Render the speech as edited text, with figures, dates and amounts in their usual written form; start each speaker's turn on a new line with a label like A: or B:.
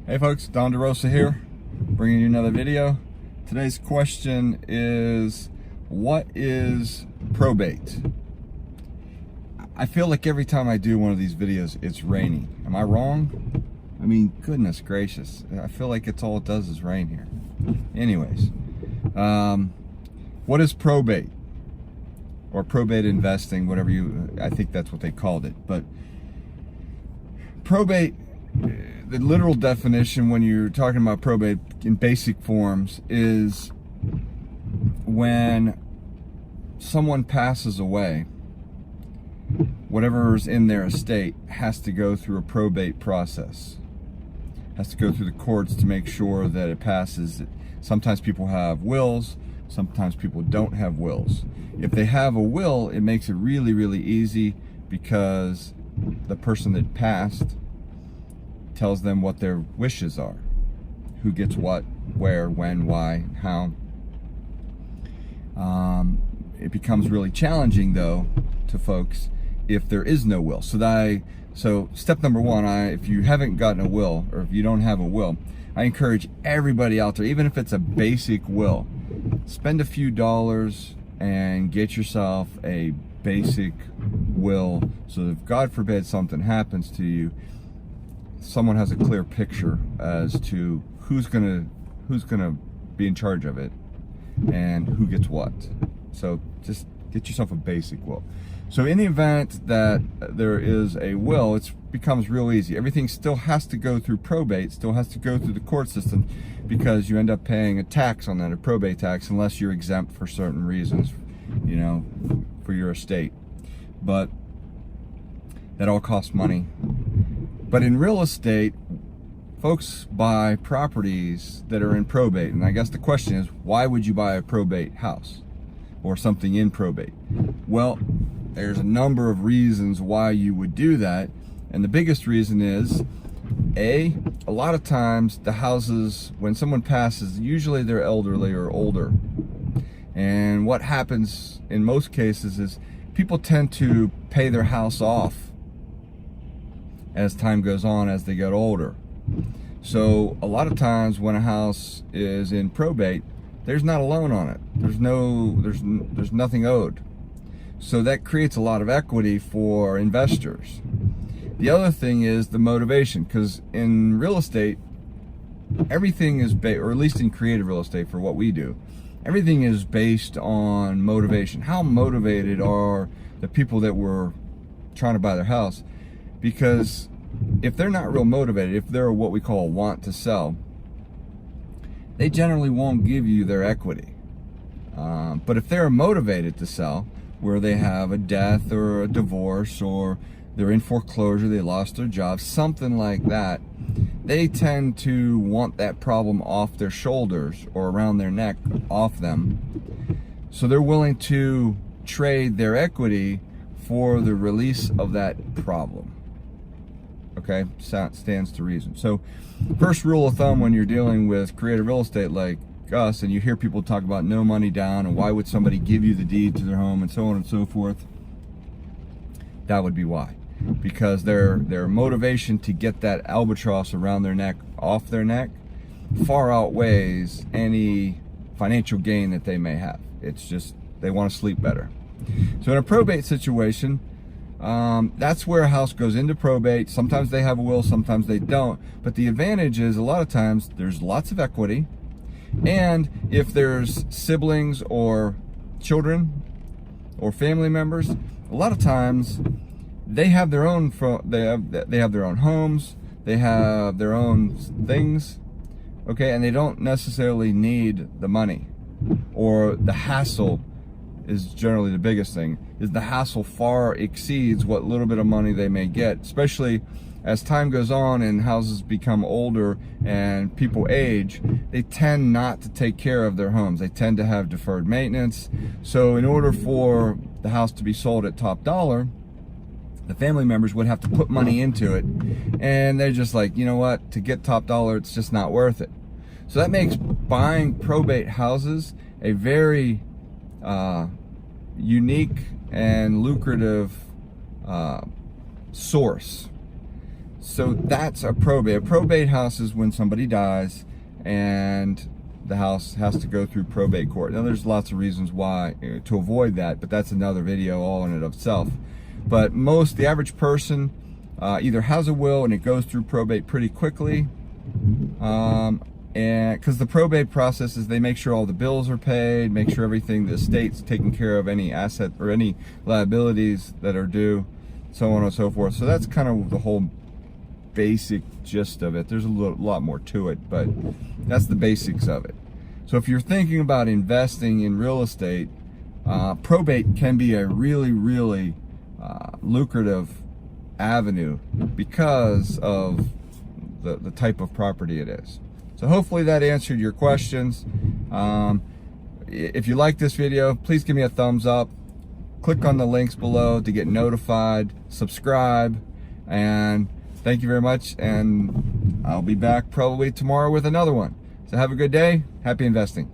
A: Hey folks, Don DeRosa here, bringing you another video. Today's question is, what is probate? I feel like every time I do one of these videos, it's raining. Am I wrong? I mean, goodness gracious. I feel like it's all it does is rain here. Anyways, what is probate? Or probate investing, whatever I think that's what they called it. But probate, the literal definition when you're talking about probate in basic forms is when someone passes away, whatever's in their estate has to go through a probate process. Has to go through the courts to make sure that it passes. Sometimes people have wills, sometimes people don't have wills. If they have a will, it makes it really, really easy because the person that passed tells them what their wishes are. Who gets what, where, when, why, how. It becomes really challenging though to folks if there is no will. So step number one, if you haven't gotten a will, or if you don't have a will, I encourage everybody out there, even if it's a basic will, spend a few dollars and get yourself a basic will, so that if God forbid something happens to you, someone has a clear picture as to who's gonna be in charge of it and who gets what. So just get yourself a basic will. So in the event that there is a will, it becomes real easy. Everything still has to go through probate, still has to go through the court system, because you end up paying a tax on that, a probate tax, unless you're exempt for certain reasons, you know, for your estate. But that all costs money. But in real estate, folks buy properties that are in probate. And I guess the question is, why would you buy a probate house or something in probate? Well, there's a number of reasons why you would do that. And the biggest reason is, a lot of times the houses, when someone passes, usually they're elderly or older. And what happens in most cases is people tend to pay their house off as time goes on, as they get older. So a lot of times when a house is in probate, there's not a loan on it. There's nothing owed. So that creates a lot of equity for investors. The other thing is the motivation, because in real estate, everything is or at least in creative real estate for what we do, everything is based on motivation. How motivated are the people that were trying to buy their house? Because if they're not real motivated, if they're what we call want to sell, they generally won't give you their equity. But if they're motivated to sell, where they have a death or a divorce, or they're in foreclosure, they lost their job, something like that, they tend to want that problem off their shoulders or around their neck, off them. So they're willing to trade their equity for the release of that problem. Okay, stands to reason. So first rule of thumb when you're dealing with creative real estate like us, and you hear people talk about no money down and why would somebody give you the deed to their home and so on and so forth, that would be why. Because their motivation to get that albatross around their neck, off their neck, far outweighs any financial gain that they may have. It's just they want to sleep better. So in a probate situation, that's where a house goes into probate. Sometimes they have a will, sometimes they don't. But the advantage is, a lot of times there's lots of equity, and if there's siblings or children or family members, a lot of times they have their own they have their own homes, they have their own things, okay, and they don't necessarily need the money. Or the hassle is generally the biggest thing, is the hassle far exceeds what little bit of money they may get, especially as time goes on and houses become older and people age. They tend not to take care of their homes. They tend to have deferred maintenance. So in order for the house to be sold at top dollar, the family members would have to put money into it, and they're just like, you know what, to get top dollar, it's just not worth it. So that makes buying probate houses a very unique and lucrative source. So that's a probate. A probate house is when somebody dies and the house has to go through probate court. Now there's lots of reasons why to avoid that, but that's another video all in and of itself. But the average person either has a will and it goes through probate pretty quickly, and because the probate process is they make sure all the bills are paid, make sure everything, the estate's taking care of any asset or any liabilities that are due, so on and so forth. So that's kind of the whole basic gist of it. There's a lot more to it, but that's the basics of it. So if you're thinking about investing in real estate, probate can be a really, really lucrative avenue because of the type of property it is. So hopefully that answered your questions. If you like this video, please give me a thumbs up. Click on the links below to get notified, subscribe, and thank you very much, and I'll be back probably tomorrow with another one. So have a good day. Happy investing.